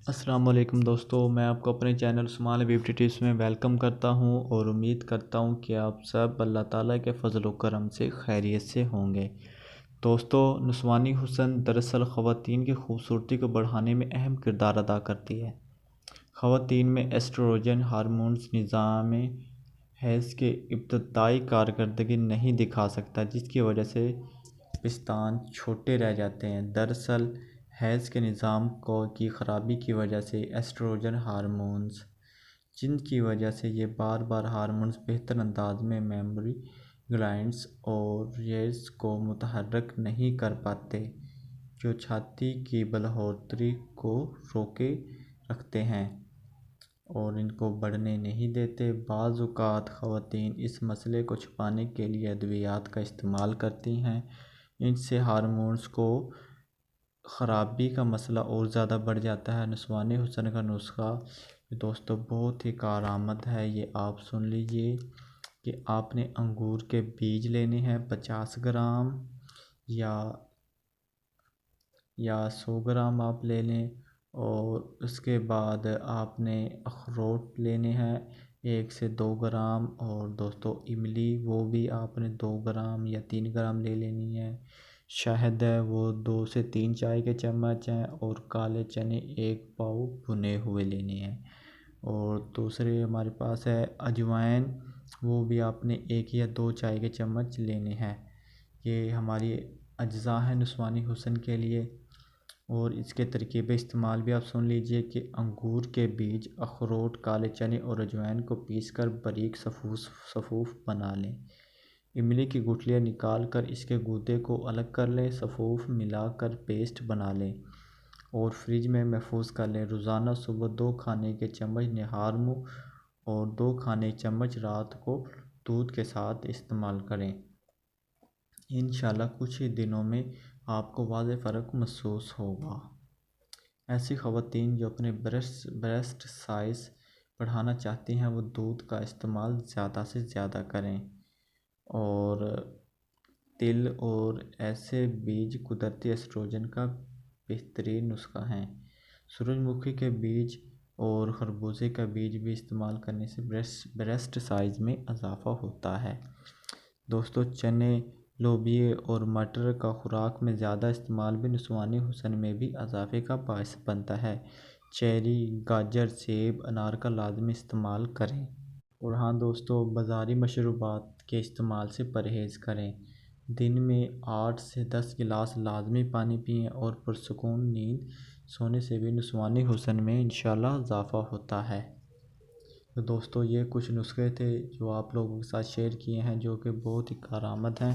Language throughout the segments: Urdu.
السلام علیکم دوستو، میں آپ کو اپنے چینل عثمان حبیب ٹپس میں ویلکم کرتا ہوں اور امید کرتا ہوں کہ آپ سب اللہ تعالیٰ کے فضل و کرم سے خیریت سے ہوں گے۔ دوستو، نسوانی حسن دراصل خواتین کی خوبصورتی کو بڑھانے میں اہم کردار ادا کرتی ہے۔ خواتین میں ایسٹروجن ہارمونز نظام حیض کے ابتدائی کارکردگی نہیں دکھا سکتا، جس کی وجہ سے پستان چھوٹے رہ جاتے ہیں۔ دراصل حیض کے نظام کی خرابی کی وجہ سے ایسٹروجن ہارمونز، جن کی وجہ سے یہ بار ہارمونز بہتر انداز میں میموری گلینڈز اور ریز کو متحرک نہیں کر پاتے، جو چھاتی کی بلغوری کو روکے رکھتے ہیں اور ان کو بڑھنے نہیں دیتے۔ بعض اوقات خواتین اس مسئلے کو چھپانے کے لیے ادویات کا استعمال کرتی ہیں، ان سے ہارمونز کو خرابی کا مسئلہ اور زیادہ بڑھ جاتا ہے۔ نسوانی حسن کا نسخہ دوستو بہت ہی کارآمد ہے، یہ آپ سن لیجئے کہ آپ نے انگور کے بیج لینے ہیں 50 گرام یا 100 گرام آپ لے لیں، اور اس کے بعد آپ نے اخروٹ لینے ہیں 1 سے 2 گرام، اور دوستو املی وہ بھی آپ نے 2 گرام یا 3 گرام لے لینی ہے۔ شہد ہے وہ 2 سے 3 چائے کے چمچ ہیں، اور کالے چنے 1 پاؤ بھنے ہوئے لینے ہیں۔ اور دوسرے ہمارے پاس ہے اجوائن، وہ بھی آپ نے 1 یا 2 چائے کے چمچ لینے ہیں۔ یہ ہماری اجزاء ہیں نسوانی حسن کے لیے، اور اس کے ترکیب استعمال بھی آپ سن لیجئے کہ انگور کے بیج، اخروٹ، کالے چنے اور اجوائن کو پیس کر باریک صفوف بنا لیں۔ املی کی گٹھلیاں نکال کر اس کے گودے کو الگ کر لیں، صفوف ملا کر پیسٹ بنا لیں اور فریج میں محفوظ کر لیں۔ روزانہ صبح 2 کھانے کے چمچ نہار منہ اور 2 کھانے چمچ رات کو دودھ کے ساتھ استعمال کریں۔ انشاءاللہ کچھ ہی دنوں میں آپ کو واضح فرق محسوس ہوگا۔ ایسی خواتین جو اپنے بریسٹ سائز بڑھانا چاہتی ہیں، وہ دودھ کا استعمال زیادہ سے زیادہ کریں، اور تل اور ایسے بیج قدرتی ایسٹروجن کا بہترین نسخہ ہیں۔ سورج مکھی کے بیج اور خربوزے کا بیج بھی استعمال کرنے سے بریسٹ سائز میں اضافہ ہوتا ہے۔ دوستو، چنے، لوبیے اور مٹر کا خوراک میں زیادہ استعمال بھی نسوانی حسن میں بھی اضافے کا باعث بنتا ہے۔ چیری، گاجر، سیب، انار کا لازمی استعمال کریں۔ اور ہاں دوستو، بازاری مشروبات کے استعمال سے پرہیز کریں۔ دن میں 8 سے 10 گلاس لازمی پانی پئیں، اور پرسکون نیند سونے سے بھی نسوانی حسن میں انشاءاللہ اضافہ ہوتا ہے۔ تو دوستو، یہ کچھ نسخے تھے جو آپ لوگوں کے ساتھ شیئر کیے ہیں، جو کہ بہت ہی کارآمد ہیں۔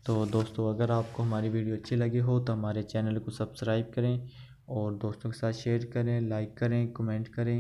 تو دوستو، اگر آپ کو ہماری ویڈیو اچھی لگی ہو تو ہمارے چینل کو سبسکرائب کریں، اور دوستوں کے ساتھ شیئر کریں، لائک کریں، کمنٹ کریں۔